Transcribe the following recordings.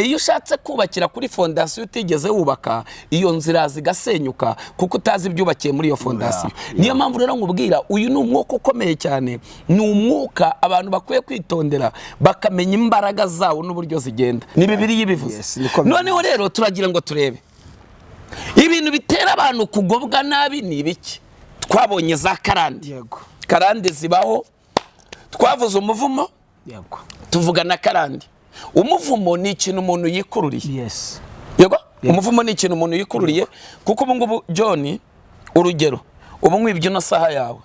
iyo ushatse kubakira kuri fondasiyo utigeze wubaka, iyo nzira zigasenyuka kuko utazi ibyubakiye muri iyo fondasiyo. Niyo mpamvu rero nkubwira, uyu ni umwuka ukomeye cyane, ni umwuka abantu bakwiye kwitondera bakamenya imbaraga zawo n'uburyo zigenda. Ni Bibiliya ibivuze. Noneho rero turagira ngo turebe ibintu bitera abantu kugobwa nabi ni ibiki. Twabonye za karande. Yego. Karande zibaho. Twavuze umuvumo. Yego. Tuvuga na karande. Umuvumo ni ikintu umuntu yikururiye. Yes. Yego. Umuvumo ni ikintu umuntu yikururiye, kuko ubu ngubu John, urugero, ubu nkwibye no saha yawe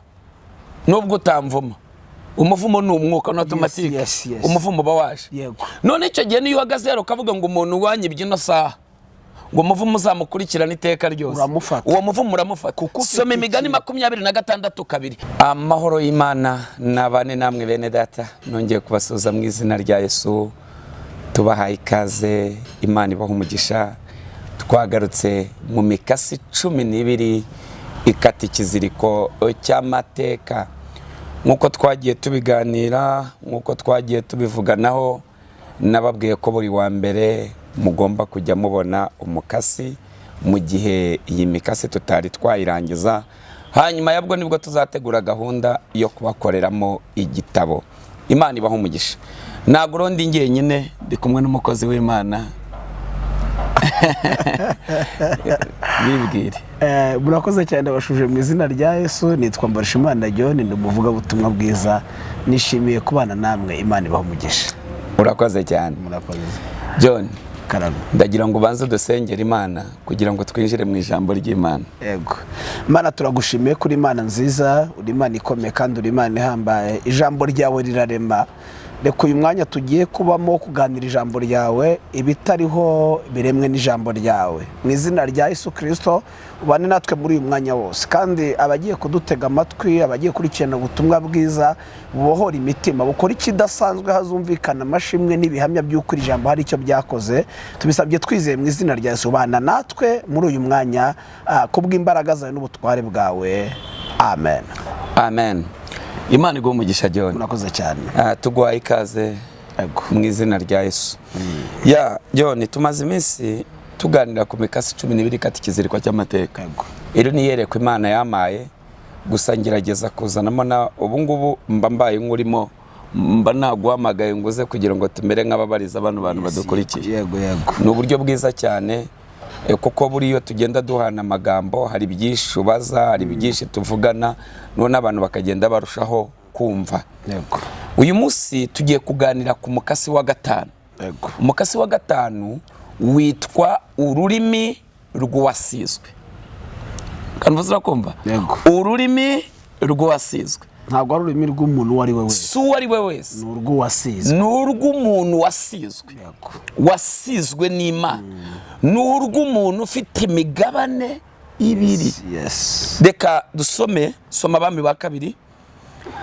nubwo utamvuma, umuvumo ni umwuka no automatique. Umuvumo bawaje. Yego. None icyo gihe niyo uhagaze rero ukavuga ngo umuntu wanyibye no saha, ngo umuvumo uzamukurikirana iteka ryose, uwo muvumo uramufata. Soma Imigani 26:2. Amahoro y'Imana nabane namwe bene data, nongeye kubasuhuza mu izina rya Yesu. Tubahaye ikaze, Imana ibaha umugisha. Twagarutse mu mikasi 12 ikata ikiziriko cy'amateka, nkuko twagiye tubiganira, nkuko twagiye tubivuganaho. Nababwiye ko buri wa mbere mugomba kujya mubona umukasi mu gihe iyi mikasi tutari twayirangiza, hanyuma yabwo nibwo tuzategura gahunda yo kubakoreramo igitabo. Imana ibaha umugisha. Ntabwo rondi njyenyine, ndi kumwe n'umukozi w'Imana. Bibwire. Murakoze cyane, abashuje mu izina rya Yesu. Nitwa Mbarishimana John, ndi umuvuga butumwa bwiza. Nishimiye kubana namwe. Imana ibaha umugisha. Urakoze cyane. Murakoze John. Karame. Ndagira ngo ubanze dusengera Imana kugira ngo twinjire mu ijambo ry'Imana. Yego. Imana turagushimiye kuri Imana nziza, uri Imana ikomeye kandi uri Imana ihambaye. Ijambo ryawe rirarema. Reka uyu mwanya tugiye kubamo kuganira ijambo ryawe, ibitariho biremwe n'ijambo ryawe. Mu izina rya Yesu Kristo ubane natwe muri uyu mwanya wose, kandi abagiye kudutega amatwi, abagiye kurikirana ubutumwa bwiza, bubohora imitima, bukora ikidasanzwe, hazumvikana amashimwe n'ibihamya by'uko ijambo hari icyo byakoze. Tubisabye twizeye mu izina rya Yesu. Ubana natwe muri uyu mwanya kubw'imbaraga zawe n'ubutware bwawe. Amen. Amen. Imana iguha umugisha John. Murakoze cyane. Tuguhaye ikaze mu izina rya Yesu. Ya John, tumaze iminsi tuganira ku mikasi 12 ikata ikiziriko cy'amateka. Iri ni yerekwa Imana yamaye, gusa ngerageza kuzanamo na ubu ngubu mba mbaye nk'urimo, mba naguhamagaye nguze kugira ngo tumere nk'ababariza abantu badukurikiye. Yego yego. Ni uburyo bwiza cyane, kuko buriyo tugenda duhana amagambo, hari byinshi ubaza, hari byinshi tuvugana, none abantu bakagenda barushaho kumva. Yego. Uyu munsi tugiye kuganira ku mukasi wa 5. Yego. Umukasi wa 5 witwa ururimi rw'uwasizwe. Kanvuze urakumva? Yego. Ururimi rw'uwasizwe. Ntabwo ari ururimi rw'umuntu uwo ari we wese. Si uwo ari we wese. Ni urw'uwasizwe. Ni urw'umuntu wasizwe. Yego. Wasizwe n'Imana. Ni urw'umuntu ufite imigabane 2. Yes. Reka dusome, soma Abami ba 2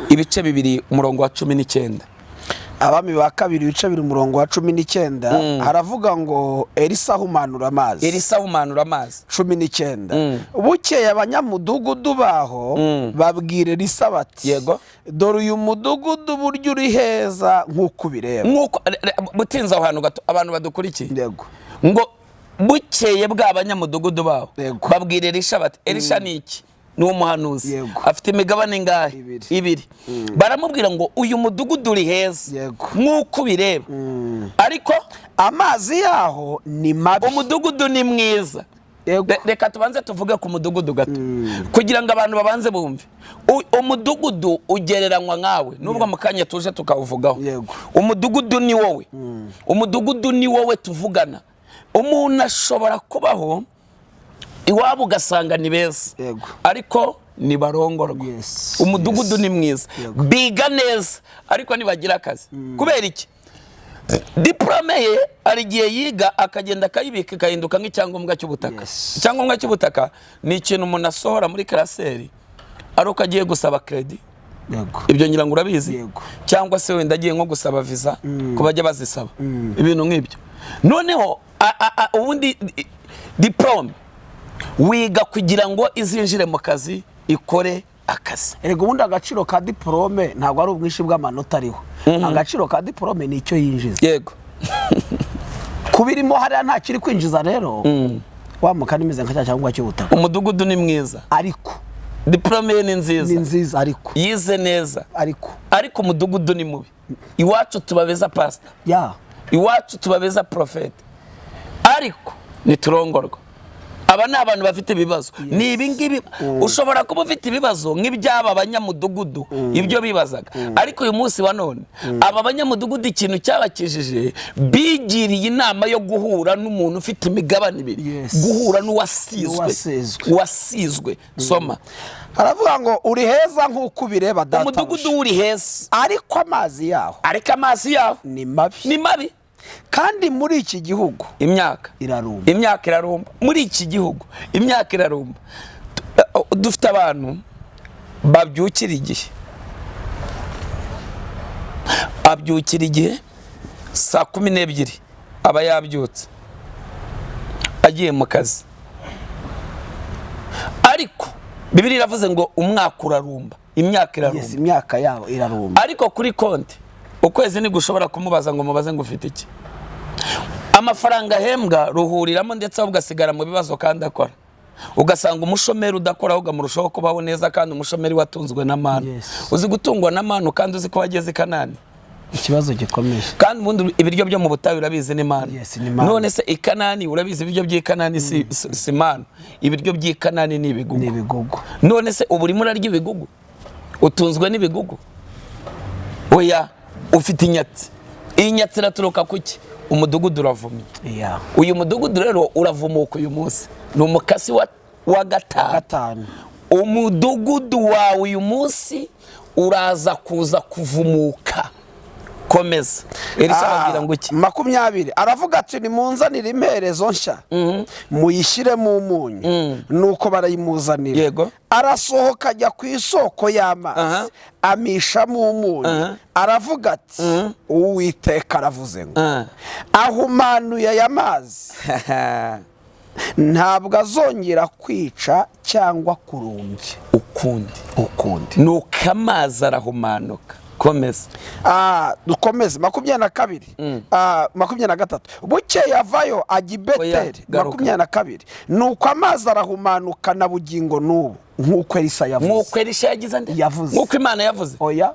ibice 2 umurongo wa 19. Abami ba 2 ibice 2 umurongo wa 19 haravuga ngo Elisa ahumanura amazi. Elisa ahumanura amazi. 19. Bukeye abanyamudugudu baho babwire Elisa bati, yego, dore uyu mudugudu buryo uri heza nk'uko bireba. Nk'uko butinza aho hantu gato abantu badukurikiye. Yego. Ngo bukeye bwa abanyamudugudu baho babwire Elisa bati, Elisa ni iki? Ni umuhanuzi. Afite imigabane ngahe? 2. Baramubwira ngo uyu mudugudu uri heza nk'uko bireba, ariko amazi yaho ni mabi. Umudugudu ni mwiza. Reka tubanze tuvuge ku mudugudu gato kugira ngo abantu babanze bumve. Umudugudu ugereranywa nkawe, nubwo mu kanya tuje tukawuvugaho. Umudugudu ni wowe. Umudugudu ni wowe tuvugana. Umuntu ashobora kubaho iwabo ugasanga ni beza, ariko ni barongorwa. Umudugudu ni mwiza, biga neza, ariko ntibagira akazi. Kubera iki? Diplome ye ari gihe yiga akagenda akayibika ikahinduka nk'icyangombwa cy'ubutaka. Icyangombwa cy'ubutaka ni ikintu umuntu asohora muri karaseri ari uko agiye gusaba credit. Ibyo ngira ngo urabizi, cyangwa se wenda agiye nko gusaba visa kubajya bazisaba ibintu nk'ibyo. Noneho ubundi diplome wiga kugira ngo izinjire mu kazi, ikore akazi. Erega ubundi agaciro ka diplome ntabwo ari ubwinshi bw'amanota ariho. Agaciro ka diplome ni icyo yinjiza. Yego. kubirimo hariya nta kiri kwinjiza rero wa mukani imeze nka cyangwa cy'ubutaka. Umudugudu ni mwiza ariko diplome ye ni nziza ariko yize neza ariko umudugudu ni mubi. Iwacu tubabeza pastor, iwacu tubabeza prophet, ariko niturongorwa. Aba ni abantu bafite ibibazo. Ni ibingibi ushobora kuba ufite ibibazo nk'ibyaba abanyamudugudu ibyo bibazaga, ariko uyu munsi wa none aba banyamudugudu ikintu cyabakijije bigiriye inama yo guhura n'umuntu ufite imigabane ibiri, guhura n'uwasizwe. Soma aravuga ngo uri heza nk'uko ubireba data. Umudugudu uri heza, ariko amazi yaho ni mabi. Kandi muri iki gihugu imyaka irarumba. Muri iki gihugu imyaka irarumba. Dufite abantu babyukira igihe saa 12 aba yabyutse agiye mu kazi, ariko Bibiliya iravuze ngo umwaka urarumba, imyaka irarumba. Imyaka yabo irarumba, ariko kuri konti ukwezi ni gushobora kumubaza ngo mubaze ngo ufite iki. Amafaranga hembwa ruhuriramo ndetse ugasigara mu bibazo kandi akora. Ugasanga umushomeri udakora ugamurushaho kubaho neza, kandi umushomeri watunzwe na manu. Uzi gutungwa na manu kandi uzi ko wageze Kanani. Ikibazo gikomeye. Kandi ubundi ibiryo byo mu butayu urabizi ni manu. None se ikanani urabizi ibiryo by'ikanani si manu. Ibiryo by'ikanani ni ibigugu. None se uburimo urarya ibigugu? Utunzwe n'ibigugu? Oya, ufite inyatsi. Iyi nyatsi iraturuka kuki? Umudugudu uravumye. Uyu mudugudu rero uravumuka uyu munsi. Ni umukasi wa gatanu. Umudugudu wawe uyu munsi uraza kuza kuvumuka. Komeza. Elisababwira ngo iki? 20 aravuga ati nimunzanire imperezo nshya muyishyire mu munyu. Nuko barayimuzanira. Yego. Arasohoka ajya ku isoko y'amazi amisha mu munyu. Aravuga ati Uwiteka aravuze ngo ahumanuye aya mazi ntabwo azongera kwica cyangwa kurumbya ukundi. Nuko amazi arahumanuka. Komeza. Dukomeze 23. Bukeye avayo ajya i Beteli. 22. Nuko amazi arahumanuka na bugingo n'ubu nk'uko Elisa yavuze. Nk'uko Elisa yavuze. Nk'uko Imana yavuze. Oya,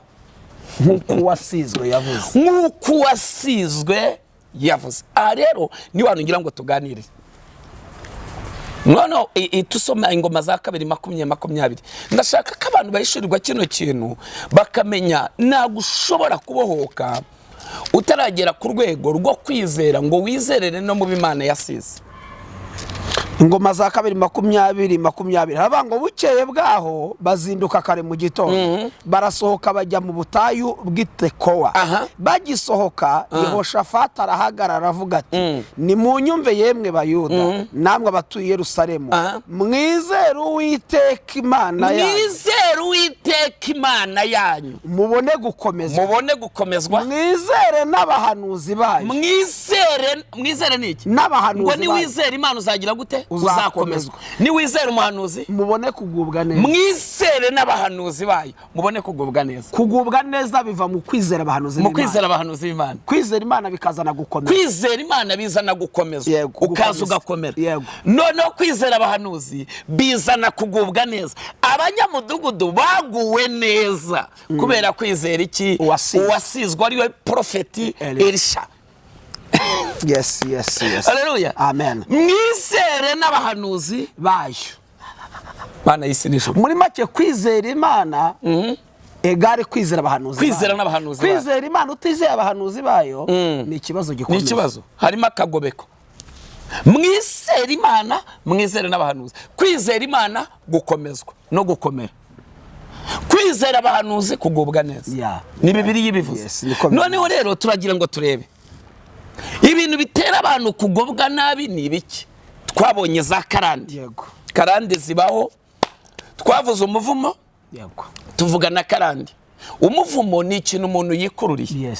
nk'uko wasizwe yavuze. Nk'uko wasizwe yavuze. Rero ni wantu ngira ngo tuganire. Noneho tusoma ingoma za 2:20. Ndashaka ko abantu bayishirirwa kino kintu bakamenya ntabwo ushobora kubohoka utaragera ku rwego rwo kwizera ngo wizerere no mu bimana yasize. Ingoma za 2:20 haba ngo bukeye bwaho bazinduka kare mu gitondo barasohoka bajya mu butayu bw'Itekowa. Bagisohoka Yehoshafati arahagarara avuga ati ni mu nyumve yemwe Bayuda namwe abatuye Yerusalemu mwizere Uwiteka Imana yanyu mubone gukomezwa mwizere n'abahanuzi bayo. Mwizere niki? N'abahanuzi ngo ni wizere Imana uzagira gute? Uzakomezwa. Ni wizere umuhanuzi mubone kugubwa neza. Mwizere n'abahanuzi bayo mubone kugubwa neza. Kugubwa neza biva mu kwizera abahanuzi b'Imana. Mu kwizera abahanuzi b'Imana. Kwizera Imana bikazana gukomeza. Kwizera Imana bizana gukomezwa. Ukaza ugakomera. Noneho kwizera abahanuzi bizana kugubwa neza. Abanyamudugudu baguwe neza kubera kwizera iki? Uwasizwe ari we Prophet Elisha. Yes. Haleluya. Amen. Mwizere n'abahanuzi bayo. Bana yisinisho. Muri make kwizera Imana egare kwizera abahanuzi. Kwizera n'abahanuzi bayo. Kwizera Imana utizeye abahanuzi bayo ni ikibazo gikomeye. Ni ikibazo. Harimo akagobeko. Mwizera Imana, mwizere n'abahanuzi. Kwizera Imana gukomezwa no gukomera. Kwizera abahanuzi kugubwa neza. Ni Bibiliya ibivuze. Noneho rero turagira ngo turebe ibintu bitera abantu kugobwa nabi ni ibiki. Twabonye za karande. Karande zibaho. Twavuze umuvumo. Tuvuga na karande. Umuvumo ni ikintu umuntu yikururiye.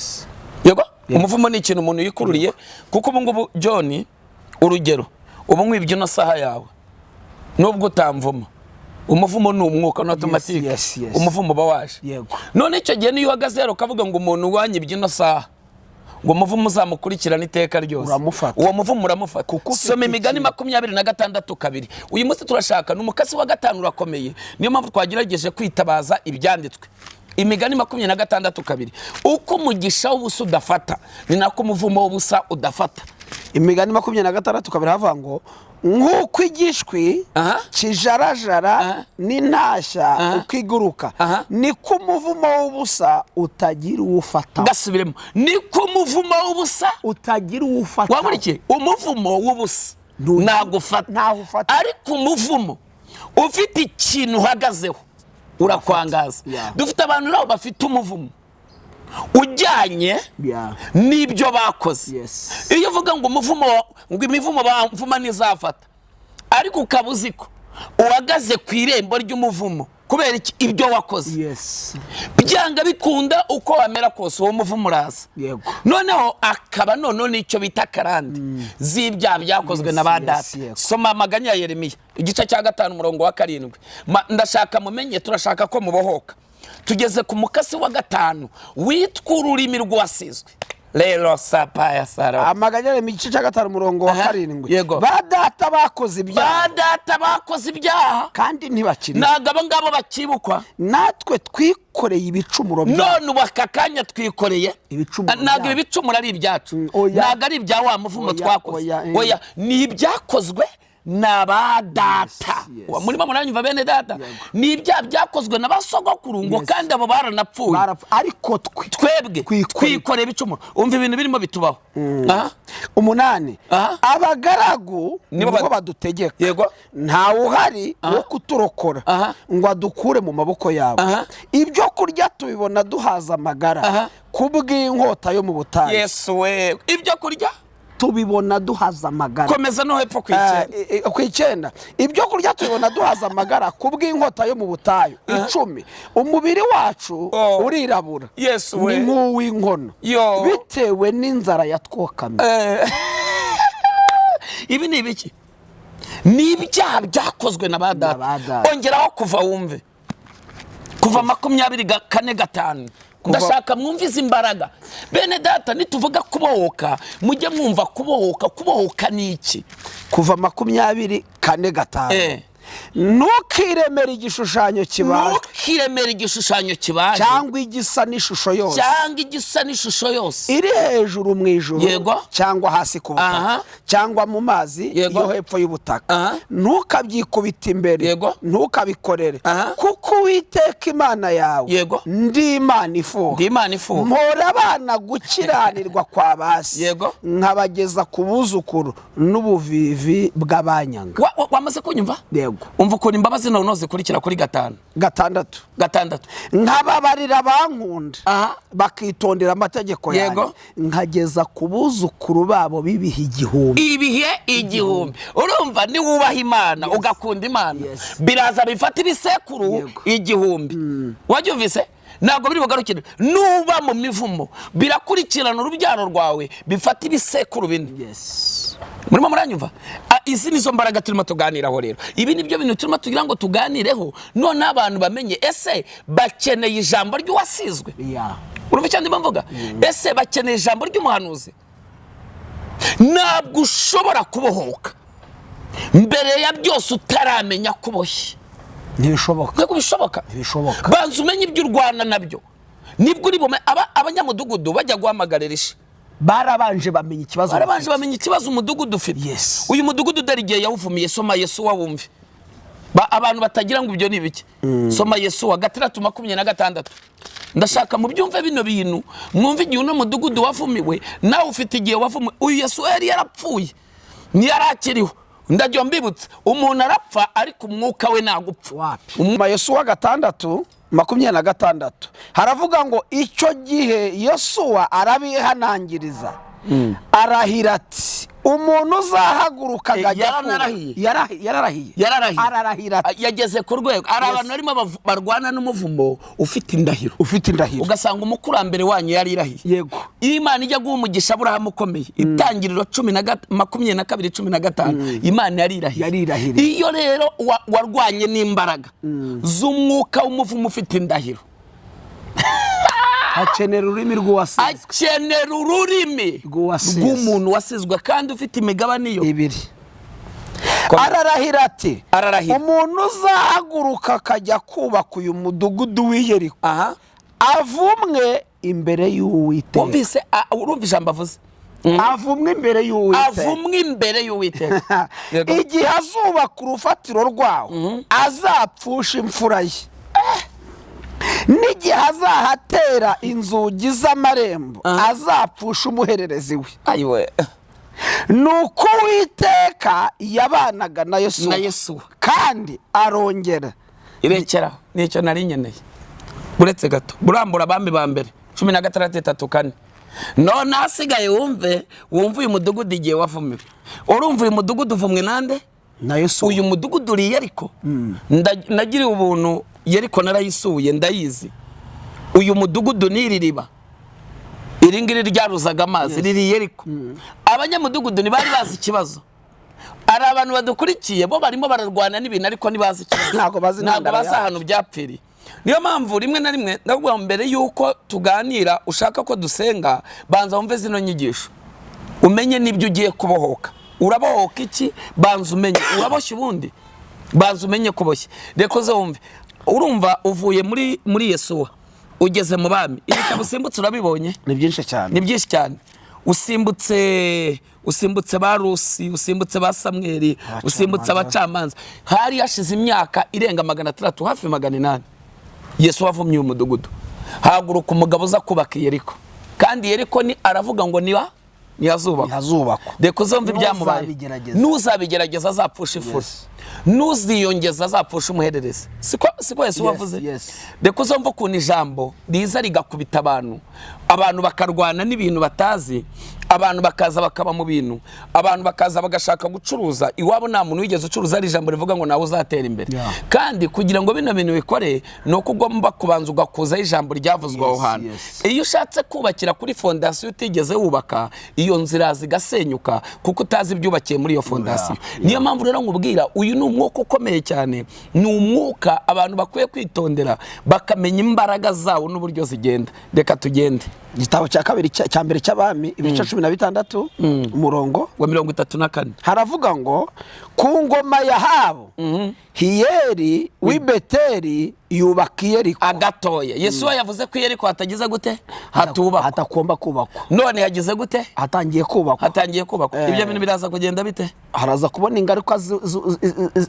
Yego? Umuvumo ni ikintu umuntu yikururiye kuko ubu ngubu John urugero ubu nk'ibyo no saha yawe nubwo utamvuma. Umuvumo ni umwuka automatique. Umuvumo bawaje. None icyo gihe niyo uhagaze rero ukavuga ngo umuntu wanyibye no saha ngo umuvumo uzamukurikirana iteka ryose. Uwo muvumo uramufata. Soma Imigani 26:2. Uyu munsi turashaka n'umukasi wa 5 urakomeye. Niyo mpamvu twagerageje kwitabaza ibyanditswe. Imigani 26:2. Uko umugisha w'ubusa udafata ni nako umuvumo w'ubusa udafata. Imigani 26:2 havuga ngo nk'uko igishwi kijarajara n'intashya ukiguruka niko umuvumo w'ubusa utagira uwufata. Gasubiremo, niko umuvumo w'ubusa utagira uwufata. Wamurikiye, umuvumo w'ubusa ntagufata, ariko umuvumo ufite ikintu uhagazeho urakwangaza. Dufite abantu nabo bafite umuvumo ujyanye n'ibyo bakoze. Iyo uvuga ngo imivumo bamvuma nizafata, ariko ukabuzi ko uhagaze ku irembo ry'umuvumo kubera ibyo wakoze, byanga bikunda uko wamera kose uwo muvumo uraza. Noneho akaba n'icyo bita karande z'ibyaha byakozwe na ba data. Soma Amaganya ya Yeremiya igice cya 5:7. Ndashaka mumenye, turashaka ko mubohoka. Tugeze ku mukasi wa 5 witwa ururimi rwasizwe. Rero sapaya sara. Amaganya mu gice cya 5:7. Ba data bakoze ibyaha. Ba data bakoze ibyaha kandi ntibakiri. Nagabo ngabo bakibukwa. Natwe twikoreye ibicumuro byacu. None ubakaKanya twikoreye ibicumuro. Nago ibicumuro ari ibyacu. Nago ari ibya wa muvumo twakoze. Oya, ni ibyakozwe na data. Murimo muranyumva bene data? Ni ibyaha byakozwe na basogokuru ngo kandi abo baranapfuye. Ariko twebwe twikoreye ibicumuro. Umva ibintu birimo bitubaho. 8. Abagaragu nibo badutegeka. Nta uhari wo kuturokora ngo adukure mu maboko yabo. Ibyo kurya tubibona duhaza amagara kubw'inkota yo mu butayu. Yesu we, ibyo kurya tubibona duhaza amagara. Komeza no hepfo kw'icyenda. Ibyo kurya tubibona duhaza amagara kubw'inkota yo mu butayu. 10. Umubiri wacu urirabura ni nk'uw'inkono bitewe n'inzara yatwokamye. Ibi ni ibiki? Ni ibyaha byakozwe na ba data. Ongeraho kuva wumve, kuva 24:5. Ndashaka mwumvize imbaraga bene data. Nituvuga kubohoka mujye mwumva kubohoka ni iki. Kuva 24:5. Ntukiremere igishushanyo kibaje cyangwa igisa n'ishusho yose iri hejuru mu ijuru cyangwa hasi ku butaka cyangwa mu mazi yo hepfo y'ubutaka. Ntukabyikubita imbere, ntukabikorere, kuko Uwiteka Imana yawe ndi Imana ifuha. Mpora abana gukiranirwa kwa basi nkabageza ku buzukuru n'ubuvivi bw'abanyanga. Wamaze kunyumva? Umva ukuntu imbabazi nawe zikurikira kuri 5. Nkababarira bankunda bakitondera amategeko yanjye nkageza ku buzukuru babo bibihe igihumbi. Urumva ni wubaha Imana ugakunda Imana, biraza bifata ibisekuru igihumbi. Wabyumvise? Ntabwo biri bugarukire. Nuba mu mivumo birakurikirana urubyaro rwawe bifata ibisekuru bine. Murimo muranyumva? Izi nizo mbaraga turimo tuganiraho rero. Ibi nibyo bintu turimo tugira ngo tuganireho, none abantu bamenye ese bakeneye ijambo ry'uwasizwe. Urumva icyo ndimo mvuga? Ese bakeneye ijambo ry'umuhanuzi? Ntabwo ushobora kubohoka mbere ya byose utaramenya kuboshye. Ntibishoboka. Banza umenye ibyo urwana nabyo, nibwo uri bume. Abanyamudugudu bajya guhamagarira ishi barabanje bamenye ikibazo umudugudu ufite. Uyu mudugudu darigiye yawuvumiye. Soma Yesu wumve. Abantu batagira ngo ibyo ni biki. Soma Yesu 6:26. Ndashaka mu byumve bino bintu mwumve igihe uno mudugudu wavumiwe, nawe ufite igihe wavumiwe. Uyu Yesu yari yarapfuye, ntiyarakiriho. Ndajya mbibutsa, umuntu arapfa ariko umwuka we nagupfa. Yesu 6:26 haravuga ngo icyo gihe Yosuwa arabihanangiriza arahira ati umuntu uzahaguruka yararahiye yageze ku rwego. Ari abantu barimo barwana n'umuvumo ufite indahiro. Ugasanga umukurambere wanyu yari irahiye. Imana ijya guha umugisha Aburahamu ukomeye. Itangiriro 22:15 Imana yari irahiye. Iyo rero warwanye n'imbaraga z'umwuka w'umuvumo ufite indahiro akenera ururimi rw'uwasizwe, akenera ururimi rw'umuntu wasizwe kandi ufite imigabane iyo ibiri. Ararahira ati, umuntu uzahaguruka akajya kubaka uyu mudugudu w'i Yeriko avumwe imbere y'Uwiteka. Urumva ijambo avuze? Avumwe imbere y'Uwiteka. Avumwe imbere y'Uwiteka. Igihe azubaka urufatiro rwawo azapfusha imfura ye, n'igihe azahatera inzugi z'amarembo azapfusha umuhererezi we. Ayiwe. Nuko Uwiteka yabanaga na Yesuwa kandi arongera. Irekeraho nicyo nari nkeneye. Uretse gato burambura abami ba mbere 16:3-4. None hasigaye wumve uyu mudugudu igihe wavumiwe. Urumva uyu mudugudu uvumwe nande? Na Yesuwa. Uyu mudugudu uri Yeriko. Nagiriye ubuntu Yeriko narayisuye ndayizi. Uyu mudugudu niririba iringiri ryaruzaga amazi riri Yeriko. Abanyamudugudu ntibari bazi ikibazo. Ari abantu badukurikiye bo barimo bararwana n'ibintu ariko ntibazi ikibazo. Ntago bazi ahantu byapfiriye. Niyo mpamvu rimwe na rimwe ndabwo mbere yuko tuganira ushaka ko dusenga banza wumve zino nyigisho. Umenye nibyo ugiye kubohoka. Urabohoka iki? Banza umenye. Uraboshye ubundi? Banza umenye kuboshye. Reko zo wumve. Urumva uvuye muri Yesuwa ugeze mu bami. Ibitabo usimbutse urabibonye? Ni byinshi cyane. Ni byinshi cyane. Usimbutse ba Rusi, usimbutse ba Samweli, usimbutse abacamanza. Hari yashize imyaka irenga 600 hafi 800. Yesu wavumye uyu mudugudu. Haguruka umugabo uza kubaka Yeriko. Kandi Yeriko ni aravuga ngo ntihazubakwa. Deko zombi byamubaye. Nuzabigerageza azapfusha ifura. Nuziyongeza azapfusha umuhererezi. Siko Yesu wavuze? Deko zombi ukuntu ijambo riza rigakubita abantu bakarwana n'ibintu batazi, abantu bakaza bakaba mu bintu, abantu bakaza bagashaka gucuruza. Iwabo nta muntu wigeze ucuruza ari ijambo rivuga ngo nawe uzatera imbere. Kandi kugira ngo bino bintu bikore no kugomba kubanza ugakuza ijambo ryavuzwe aho hantu. Iyo ushatse kubakira kuri fondasiyo utigeze wubaka, iyo nzira zigasenyuka kuko utazi ibyubakiye muri iyo fondasiyo. Niyo mpamvu rero ngubwira uyu ni umwuka ukomeye cyane. Ni umwuka abantu bakwiye kwitondera bakamenya imbaraga zawo n'uburyo zigenda. Reka tugende. Igitabo cya kabiri cya mbere cy'abami ibice 16 umurongo wa 34 haravuga ngo ku ngoma ya Ahabu Hiyeri w'i Beteli yubaka Yeriko. Agatoya Yesu yavuze ko Yeriko hatagize gute? Hatakomba kubakwa. None yagize gute? Hatangiye kubakwa. Ibyo bintu biraza kugenda bite? Haraza kubona ingaruka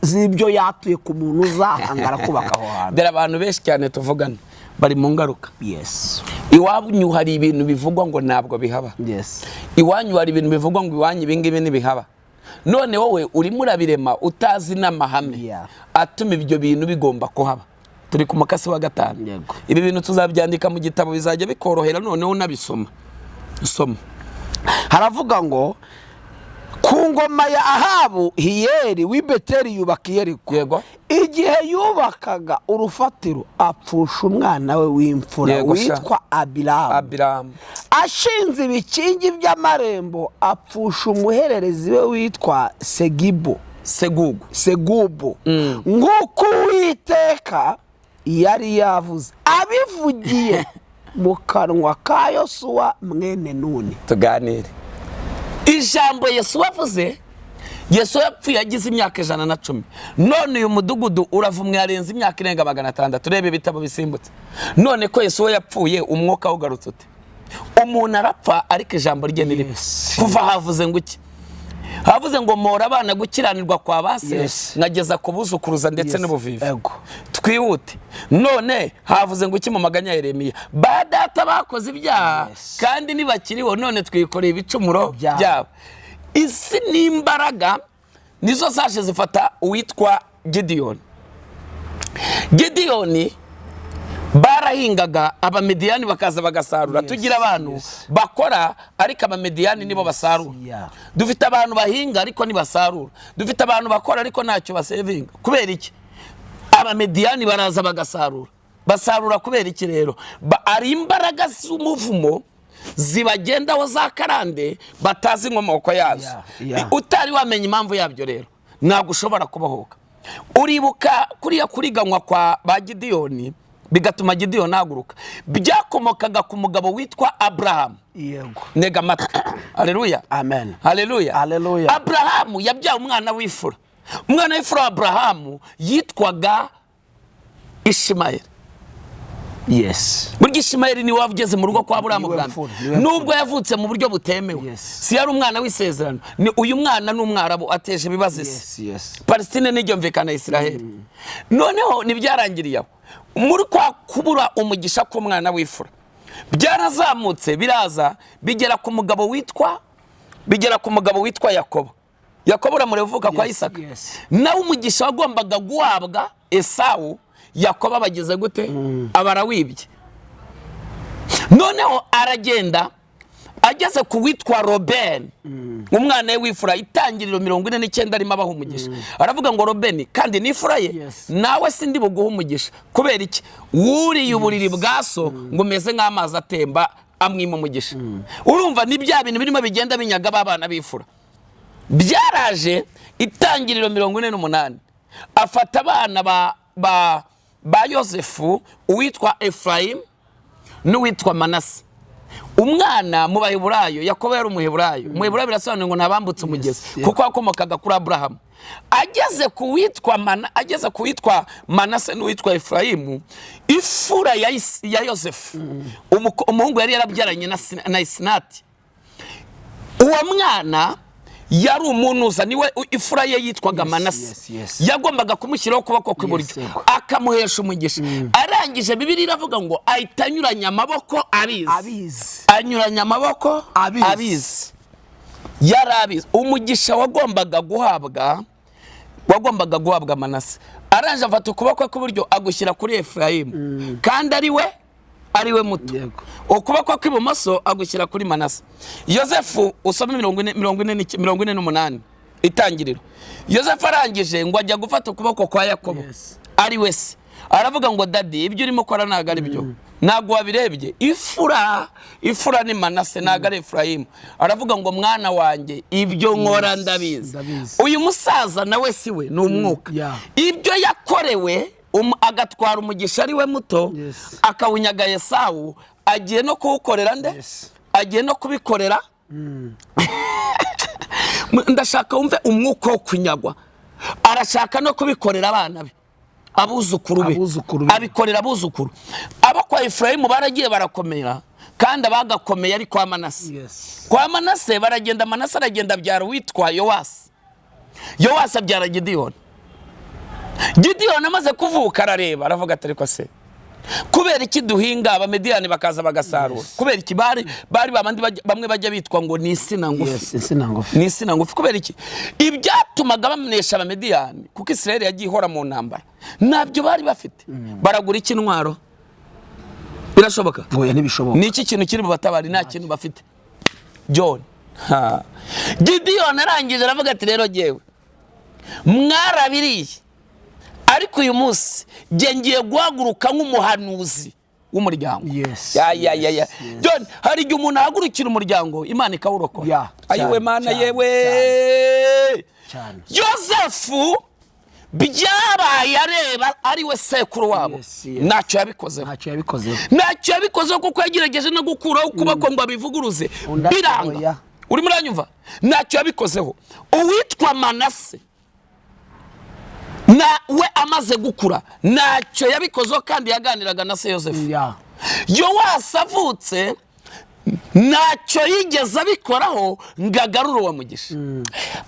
z'ibyo yatuye ku muntu uzahangara kubaka aho hantu. Dore abantu benshi cyane tuvugana bari mu ngaruka. Yes. Iwanyu hari ibintu bivugwa ngo ntabwo bihaba. Yes. Iwanyu hari ibintu bivugwa ngo iwanyu ibingibi ntibihaba. None wowe urimo urabirema utazi n'amahame atuma ibyo bintu bigomba kuhaba. Turi ku makasi wa 5. Ibi bintu tuzabyandika mu gitabo bizajya bikorohera noneho unabisoma. Soma. Haravuga ngo ku ngoma ya Ahabu Hiyeri w'i Beteli yubaka Yeriko. Yego. Igihe yubakaga urufatiro apfusha umwana we w'imfura witwa Abiramu. Ashinze ibikingi by'amarembo apfusha umuhererezi we witwa Segubu. Nk'uko Uwiteka yari yavuze abivugiye mu kanwa ka Yosuwa mwene Nuni. Tuganire. Ijambo Yesu wavuze, Yesu yapfuye yagize imyaka 110. None uyu mudugudu uravumwe yarenze imyaka irenga 600. Turebe ibitabo bisimbutse. None ko Yesu yapfuye umwuka ugarutse ute? Umuntu arapfa ariko ijambo rye niri. Kuva havuze ngo iki? Havuze ngo mora abana gukiranirwa kwa base nkageza kubuzukuruza ndetse n'ubuvivi. Twihute. None havuze ngo iki mu maganya ya Yeremiya? Badata bakoze ibyaha kandi nibakiriho none twikoreye ibicumuro byabo. Isi n'imbaraga nizo zaje zifata uwitwa Gideyoni barahingaga abamediyani bakaza bagasarura. Tugira abantu bakora ariko abamediyani nibo basarura. Dufite abantu bahinga ariko ntibasarura. Dufite abantu bakora ariko ntacyo basevinga. Kubera iki? Abamediyani baraza bagasarura. Basarura kubera iki rero? Ari imbaraga z'umuvumo zibagendaho za karande batazi inkomoko yazo. Utari wamenya impamvu yabyo rero ntabwo ushobora kubahoka. Uribuka kuriya kuriganywa kwa ba Gideyoni bigatuma Gideyoni naguruka, byakomokaga ku mugabo witwa Abrahamu. Yego. Nega amatwi. Haleluya. Amen. Haleluya. Haleluya. Abrahamu yabyaye umwana w'imfura. Umwana w'imfura wa Abrahamu yitwaga Ishimayeli. Yes. Burya Ishimayeli ni wavugeze mu rugo kwa Abrahamu bwa mbere. Nubwo yavutse mu buryo butemewe. Si yari umwana w'isezerano. Ni uyu mwana n'umwarabu ateje ibibazo isi. Yes. Palestine n'ibyomvikana Israeli. Noneho nibyarangiriye aho. Muri kwa kubura umugisha k'umwana w'imfura. Byarazamutse biraza bigera ku mugabo witwa Yakobo. Yakobo uramurevuka kwa Isaka. Nawe umugisha wagombaga guhabwa Esawu, Yakobo bageze gute? Abarawibye. Noneho aragenda ageze ku witwa Robeni, umwana w'imfura, itangiriro 49 arimo abaho umugisha. Aravuga ngo Robeni kandi n'imfura ye, nawe sindi buguha umugisha. Kubera iki? Wuriye uburiri bwaso ngo umeze nk'amazi atemba amwima umugisha. Urumva ni bya bintu birimo bigenda binyaga babana b'imfura. Byaraje itangiriro 48 afata abana ba Yosefu, uwitwa Efraim n'uwitwa Manase. Umwana mu Baheburayo, Yakobo yari umuheburayo. Umuheburayo birasobanura ngo ntabambutse umugezi kuko akomokaga kuri Abrahamu. Ageze ku witwa Manase n'uwitwa Efraimu, ifura ya Yosefu, umuhungu yari yarabyaranye na Isinati. Uwo mwana yari umunuza, niwe ifura ye yitwaga Manase. Yagombaga kumushyiraho ukuboko kw'iburyo akamuhesha umugisha. Arangije Bibiliya iravuga ngo ahita anyuranya amaboko abizi. Anyuranya amaboko abizi. Yarabizi umugisha wagombaga guhabwa Manase. Aranje afata ukuboko kw'iburyo agushyira kuri Efraimu, kandi ari we muto. Ukuboko kw'ibumoso agushyira kuri Manase. Yosefu usome 48 itangiriro. Yosefu arangije ngo ajya gufata ukuboko kwa Yakobo, ari wese aravuga ngo dadi, ibyo urimo kora ntago ari byo, ntago wabirebye. Ifura ni Manase, ntago ari Efraimu. Aravuga ngo mwana wanjye, ibyo nkora ndabizi. Uyu musaza nawe siwe ni umwuka. Ibyo yakorewe agatwara umugisha ari we muto, akawunyaga Esawu, agiye no kuwukorera nde? Agiye no kubikorera. Ndashaka wumve umwuka wo kunyagwa. Arashaka no kubikorera abana be, abuzukuru be, abikorera abuzukuru. Abo kwa Efraimu baragiye barakomera, kandi abagakomeye ari kwa Manase. Kwa Manase baragenda, Manase aragenda abyara witwa Yowasi. Yowasi abyara Gideyoni. Gideyoni amaze kuvuka arareba, aravuga ati ariko se kubera iki duhinga abamediyani bakaza bagasarura? Kubera iki bari bamwe bajya bitwa ngo ni insina ngufi. Ni insina ngufi. Kubera iki? Ibyatumaga bamenesha abamediyani kuko Isirayeli yagiye ihora mu ntambara, nabyo bari bafite. Baragura iki? Intwaro. Birashoboka? Ngoya ntibishoboka. Ni iki kintu kiri mu batabari? Nta kintu bafite. John Gideyoni arangije aravuga ati rero jewe mwarabiriye, ariko uyu munsi ngiye guhaguruka nk'umuhanuzi w'umuryango. John, hari igihe umuntu ahagurukira umuryango Imana ikawurokora. Ayiwe Mana yewe. Yosefu byabaye areba ari we sekuru wabo, ntacyo yabikozeho kuko yagerageje no gukuraho ukuboko ngo abivuguruze biranga. Urimo uranyumva? Ntacyo yabikozeho. Uwitwa Manase na we amaze gukura ntacyo yabikozeho, kandi yaganiraga na se Yosefu. Yowasi avutse ntacyo yigeze abikoraho ngo agarure uwo mugisha.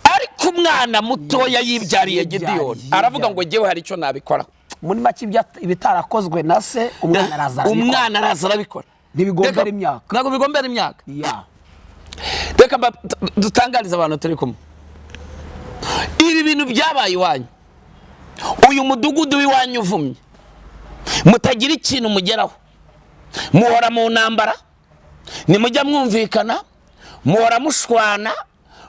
Ariko umwana mutoya yibyariye Gideyoni aravuga ngo ngewe hari icyo nabikora. Muri make ibitarakozwe na se, umwana araza arabikora. Ntibigombera imyaka. Ntabwo bigombera imyaka. Reka dutangariza abantu turi kumwe. Ibi bintu byabaye iwanyu, uyu mudugudu w'iwanyu uvumye, mutagira ikintu mugeraho, muhora mu ntambara, nimujya mwumvikana, muhora mushwana,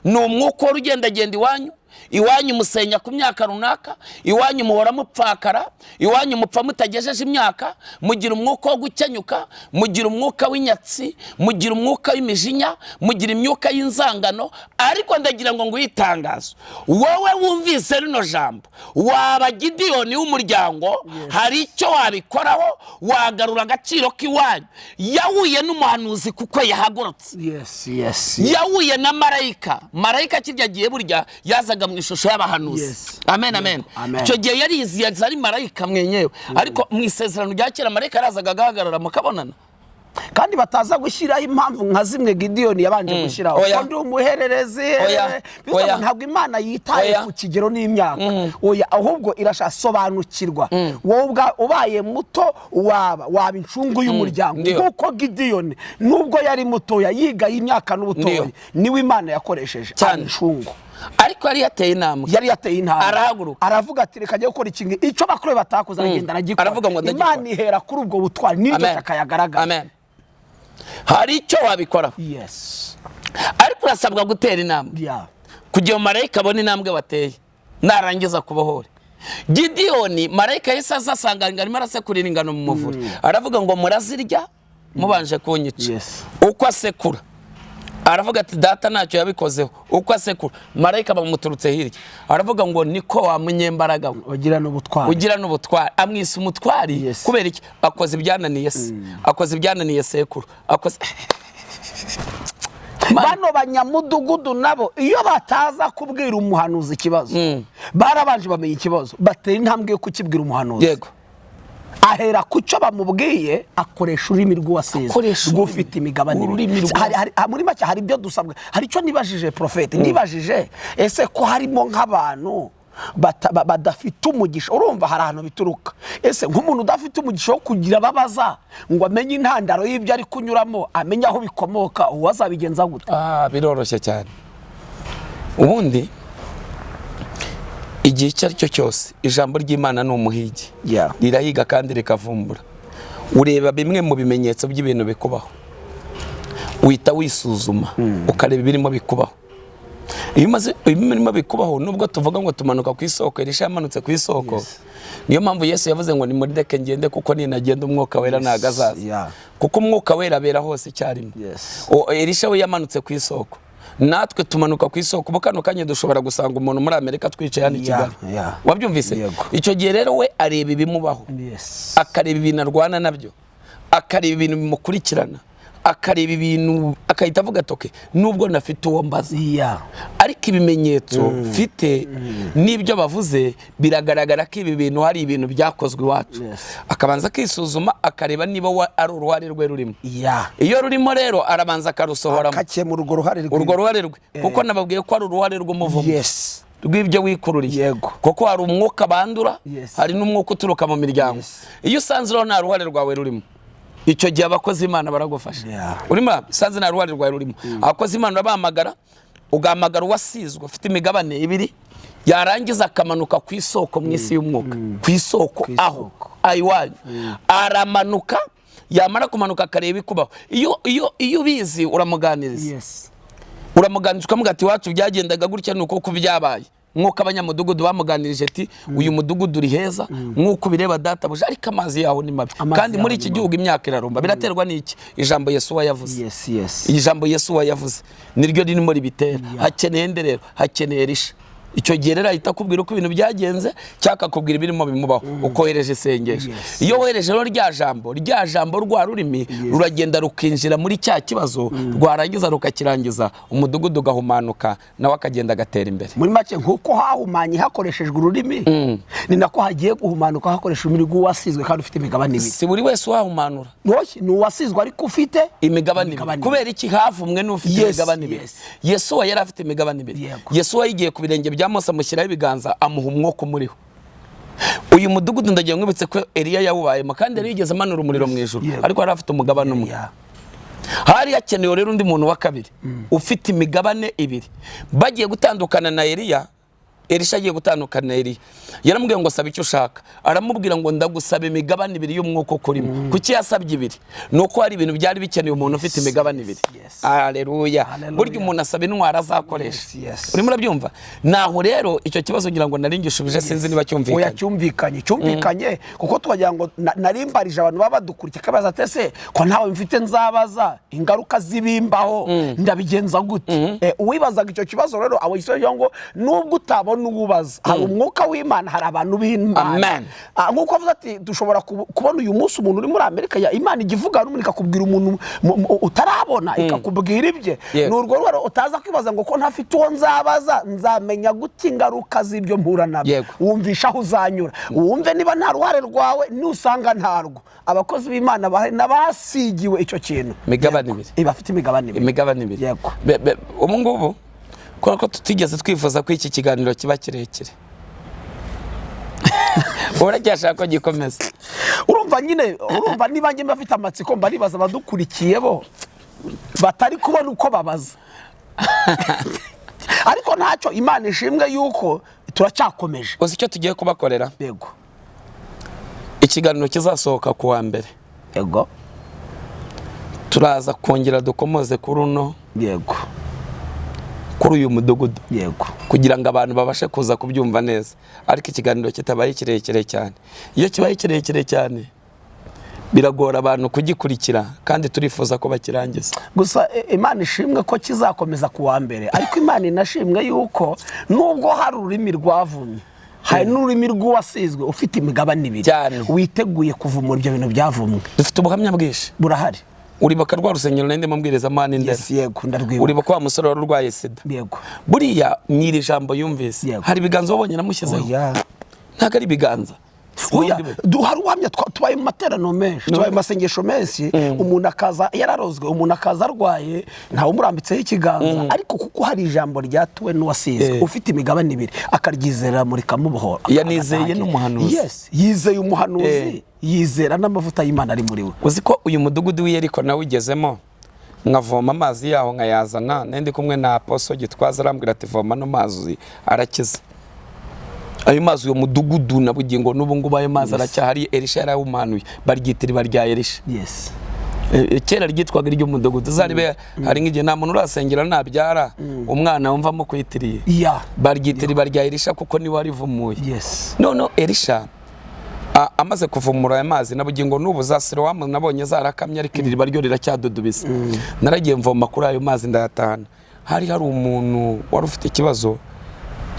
ni umwuka w'urugendagenda iwanyu, iwanyu musenya ku myaka runaka, iwanyu muhora mupfakara, iwanyu mupfa mutagejeje imyaka, mugira umwuka wo gukenyuka, mugira umwuka w'inyatsi, mugira umwuka w'imijinya, mugira imyuka y'inzangano. Ariko ndagira ngo nguyitangaze, wowe wumvise rino jambo, waba Gideyoni w'umuryango, hari icyo wabikoraho, wagarura agaciro k'iwanyu. Yahuye n'umuhanuzi kuko yahagurutse. Yahuye na marayika kirya gihe burya yazaga mu ishusho y'abahanuzi. Amen. Icyo gihe yarizi ari marayika mwenyewe, ariko mu isezerano rya kera marayika yarazaga agahagarara mukabonana. Kandi bataza gushyiraho impamvu nka zimwe Gideyoni yabanje gushyiraho. Ko ndi umuhererezi, ntabwo Imana yitaye ku kigero n'imyaka. Ahubwo irashasobanukirwa. Wowe ubaye muto waba incungu y'umuryango. Kuko Gideyoni nubwo yari mutoya yiga imyaka n'ubutoya, niwe Imana yakoresheje incungu. Ariko yari yateye intambwe, arahaguruka, aravuga ati reka njye gukora ikintu icyo bakuru batakoze, agenda aragikora. Imana ihera kuri ubwo butwari n'icyo cyakayagaragara. Amen. Hari icyo wabikora. Ariko urasabwa gutera intambwe kugira ngo marayika abone intambwe bateye narangiza kubohora. Gideyoni marayika yese asanga arimo arasekurira ingano mu muvure, aravuga ngo murazirya mubanje kunyica. Uko asekura aravuga ati data ntacyo yabikozeho. Uko asekura marayika bamuturutse hirya, aravuga ngo niko wa munyembaraga ugira n'ubutwari. Amwise umutwari kubera iki? Akoze ibyananiye se, akoze ibyananiye sekuru, akoze. Bano banyamudugudu nabo iyo bataza kubwira umuhanuzi ikibazo, barabanje bamenye ikibazo, batera intambwe yo kukibwira umuhanuzi. Ahera kucyo bamubwiye, akoresha ururimi rw'uwasize rufite imigabane. Muri make hari ibyo dusabwa. Hari icyo nibajije Prophet, nibajije ese ko harimo nk'abantu badafite umugisha. Urumva hari ahantu bituruka. Ese nk'umuntu udafite umugisha wo kugira babaza ngo amenye intandaro y'ibyo ari kunyuramo, amenye aho bikomoka, uwazabigenza gute? Biroroshye cyane. Ubundi igihe icyo ari cyo cyose ijambo ry'Imana ni umuhigi, rirahiga kandi rikavumbura. Ureba bimwe mu bimenyetso by'ibintu bikubaho, uhita wisuzuma ukareba ibirimo bikubaho. Ibirimo bikubaho, nubwo tuvuga ngo tumanuka ku isoko, Elisha yamanutse ku isoko. Niyo mpamvu Yesu yavuze ngo nimureke ngende, kuko ninagenda umwuka wera ntago azaza. Kuko umwuka wera abera hose icyarimwe. Elisha we yamanutse ku isoko, natwe tumanuka ku isoko. Mu kano kanya dushobora gusanga umuntu muri Amerika twicaye hano i Kigali. Wabyumvise? Icyo gihe rero we areba ibimubaho, akareba ibintu arwana nabyo, akareba ibintu bimukurikirana, akareba ibintu akahita avuga ati nubwo nafite uwo mbaza, ariko ibimenyetso mfite n'ibyo bavuze biragaragara ko ibi bintu hari ibintu byakozwe iwacu. Akabanza akisuzuma, akareba niba ari uruhare rwe rurimo. Iyo rurimo rero arabanza akarusohoramo, akakemura urwo ruhare rwe. Kuko nababwiye ko ari uruhare rw'umuvumo rw'ibyo wikururiye. Kuko hari umwuka bandura, hari n'umwuka uturuka mu miryango. Iyo usanze rero nta ruhare rwawe rurimo, icyo gihe abakozi Imana baragufasha. Urimo sanze na ruhare rwawe rurimo, abakozi Imana bahamagara, ugahamagara uwasizwe ufite imigabane ibiri, yarangiza akamanuka ku isoko mu isi y'umwuka, ku isoko aho ayiwanyu aramanuka. Yamara kumanuka akareba ikubaho. Iyo ubizi uramuganiriza, ukamuga ati wacu byagendaga gutya nuko kubyabaye. Mwuka abanyamudugudu bamuganirije ati uyu mudugudu uri heza mwuko bireba data buje, ariko amazi yaho ni mabi. Kandi muri iki gihugu imyaka irarumba. Biraterwa n'iki? Ijambo Yesu yavuze. Ijambo Yesu yavuze niryo ririmo ribitera. Hakeneye nde rero? Hakeneye Elisha. Icyo gihe rero ahita akubwira uko ibintu byagenze, cyaka akubwira ibirimo bimubaho, ukohereje isengesho. Iyo wohereje rero rya jambo rwa rurimi ruragenda rukinjira muri cya kibazo, rwarangiza rukakirangiza, umudugudu ugahumanuka, nawe akagenda agatera imbere. Muri make nk'uko hahumanye hakoreshejwe ururimi, ni nako hagiye guhumanuka hakoreshejwe ururimi rw'uwasizwe kandi ufite imigabane ibiri. Si buri wese wahumanura, ni uwasizwe ariko ufite imigabane ibiri. Kubera iki havumwe n'ufite imigabane ibiri? Yesu yari afite imigabane ibiri. Yesu yigiye ku birenge bya Mose amushyiraho ibiganza, amuha umwuka umuriho. Uyu mudugudu ndagiye mwibutse ko Eliya yawubayemo, kandi yari yigeze amanura umuriro mu ijuru, ariko yari afite umugabane umwe. Hari hakenewe rero undi muntu wa kabiri ufite imigabane ibiri. Bagiye gutandukana na Eliya, Elisha agiye gutandukana Eliya yaramubwiye ngo saba icyo ushaka, aramubwira ngo ndagusaba imigabane ibiri y'umwuka ukurimo. Kuki yasabye ibiri? Nuko hari ibintu byari bikeneye umuntu ufite imigabane ibiri. Haleluya. Burya umuntu asaba intwara azakoresha. Urimo urabyumva? Naho rero icyo kibazo ngira ngo naringishubije sinzi niba cyumvikanye. Oya cyumvikanye kuko twagira ngo narimbarije abantu baba badukurikiye kabaza tese ko ntawe mfite nzabaza ingaruka zibimbaho ndabigenza gute. Uwibazaga icyo kibazo rero abo yisoje ngo nubwo utabona ububaza hari umwuka w'Imana, hari abantu b'Imana. Nkuko avuze ati dushobora kubona uyu munsi umuntu uri muri Amerika ya Imana igivuga n'umuntu ikakubwira umuntu utarabona ikakubwira ibye. N'urwo rero utaza kwibaza ngo ko ntafite uwo nzabaza nzamenya gute ingaruka z'ibyo mpura nabyo. Wumvisha aho uzanyura, wumve niba nta ruhare rwawe nusanga ntarwo. Abakozi b'Imana nabasigiwe icyo kintu imigabane ibiri, bafite imigabane ibiri. Yego ubu ngubu ko tutigeze twifuza ko iki kiganiro kiba kirekire. Uracyashaka ko gikomeza? Urumva niba njye bafite amatsiko mba nibaza abadukurikiye bo batari kubona uko babaza. Ariko ntacyo, Imana ishimwe yuko turacyakomeje. Uzi icyo tugiye kubakorera? Yego. Ikiganiro kizasohoka ku wa mbere. Yego. Turaza kongera dukomoze kuri uno. Yego. Kuri uyu mudugudu. Yego. Kugira ngo abantu babashe kuza kubyumva neza. Ariko ikiganiro kitabaye kirekire cyane. Iyo kibaye kirekire cyane biragora abantu kugikurikira kandi turifuza ko bakirangiza. Gusa Imana ishimwe ko kizakomeza ku wa mbere, ariko Imana inashimwe yuko nubwo hari ururimi rwavumye hari n'ururimi rw'uwasizwe ufite imigabane ibiri witeguye kuvumura ibyo bintu byavumwe. Dufite ubuhamya bwinshi burahari. Uribuka rwa rusengero nende mubwiriza Mana Ndera? Yego ndarwibuka. Uribuka wa musore wari urwaye sida? Yego. Buriya mwiri jambo yumvise hari ibiganza wabonye namushyizeho? Ntago ari ibiganza. Hari uhamya tubaye mu materaniro menshi, tubaye mu masengesho menshi, umuntu akaza yararozwe, umuntu akaza arwaye ntawe umurambitseho ikiganza, ariko kuko hari ijambo ryatuwe n'uwasizwe ufite imigabane ibiri akaryizera muri kamubohora. Yanizeye n'umuhanuzi. Yizeye umuhanuzi, yizera n'amavuta y'Imana ari muri we. Uzi ko uyu mudugudu w'Yeriko nawe ugezemo nkavoma amazi yaho nkayazana, nende kumwe na Apostle Gitwaza arambwira ati voma no mazi arakiza. Ayo mazi yo mudugudu na bugingo n'ubu ngubu ayo mazi aracyahari. Elisha yarawumanuye baryitira rya Elisha. Kera ryitwaga iryo mudugudu. Zaribe hari nk'igihe nta muntu urasengera nabyara umwana wumvamo kwitiriye. Baryitira rya Elisha kuko ni warivumuye. None Elisha amaze kuvumura aya mazi na bugingo n'ubu za Silowamu nabonye zarakamye, ariko iriba ryo riracyadudubisa. Naragiye mvoma kuri ayo mazi ndayatahana. Hari umuntu wari ufite ikibazo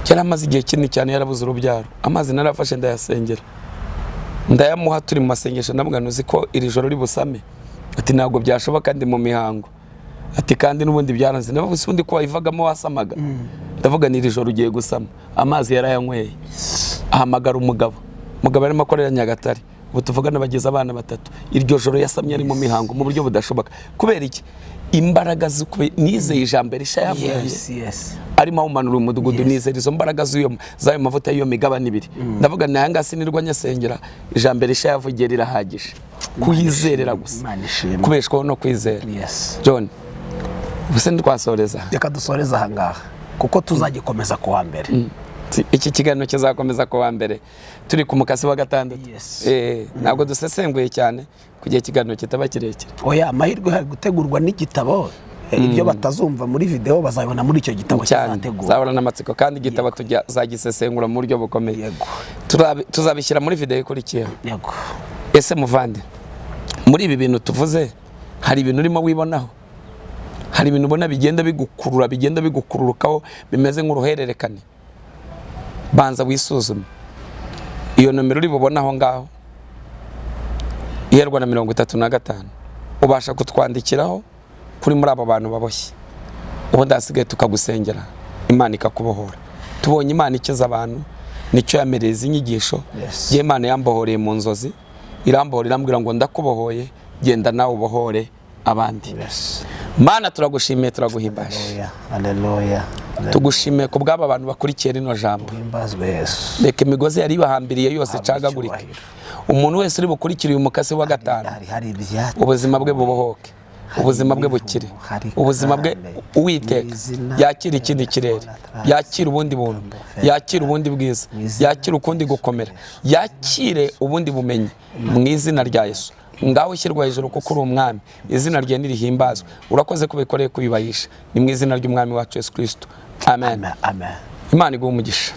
cyari amaze igihe kinini cyane yarabuze urubyaro. Amazi narafashe ndayasengera ndayamuha, turi mu masengesho ndamubwira uzi ko iri joro ribusame? Ati ntabwo byashoboka ndi mu mihango. Ati kandi n'ubundi byaranze. Navuga undi ko wayivagamo wasamaga? Ndavuga ni iri joro ugiye gusama. Amazi yarayanyweye. Ahamagara umugabo arimo akorera Nyagatare, ubu tuvugana bagize abana 3. Iryo joro yasamye ari mu mihango mu buryo budashoboka. Kubera iki? Imbaraga nizeye ijambo Elisha yavuye. Arimo umanura umudugudu nizeye izo mbaraga z'ayo mavuta y'iyo migabane ibiri. Ndavuga nanga sinirwa nyasengera, ijambo Elisha yavugiye rirahagije. Kuyizerera gusa. Kubeshwaho no kwizera. John, ubuse ntitwasoreza? Reka dusoreza aha ngaha kuko tuzagikomeza ku wa mbere. Iki kiganiro kizakomeza ku wa mbere turi ku mukasi wa 6. Ntabwo dusesenguye cyane kugiye ikiganiro kitaba kirekire. Oya amahirwe hari gutegurwa n'igitabo. Ibyo batazumva muri video bazabona muri icyo gitabo kizategurwa. Zabona n'amatsiko kandi igitabo tuzagisesengura mu buryo bukomeye. Tuzabishyira muri video ikurikiyeho. Yego. Ese muvande muri ibi bintu tuvuze hari ibintu urimo wibonaho? Hari ibintu ubona bigenda bigukururukaho bimeze nk'uruhererekane? Banza wisuzume. Iyo nomero uri bubonaho ngaho iherwa na 35 ubasha kutwandikiraho kuri muri aba bantu baboshye, ubundi asigaye tukagusengera Imana ikakubohora. Tubonye Imana ikiza abantu, nicyo yamereza inyigisho. Imana yambohoreye mu nzozi, irambohora irambwira ngo ndakubohoye, genda nawe ubohore abandi. Mana turagushimiye, turaguhimbaje. Haleluya. Tugushimiye ku bw'aba bantu bakurikiye rino jambo. Reka imigozi yari bahambiriye yose icagagurike. Umuntu wese uri bukurikira uyu mukasi wa 5 ubuzima bwe bubohoke. ubuzima bwe bukire, ubuzima bwe Uwiteka yakira ikindi kirere, yakira ubundi buntu, yakira ubundi bwiza, yakira ukundi gukomera, yakire ubundi bumenyi mu izina rya Yesu. Ngaho ushyirwa hejuru kuko uri umwami, izina rye nirihimbazwe. Urakoze kubikoreye kuyubahisha, ni mu izina ry'umwami wacu Yesu Kristo, amen. Imana iguhe umugisha.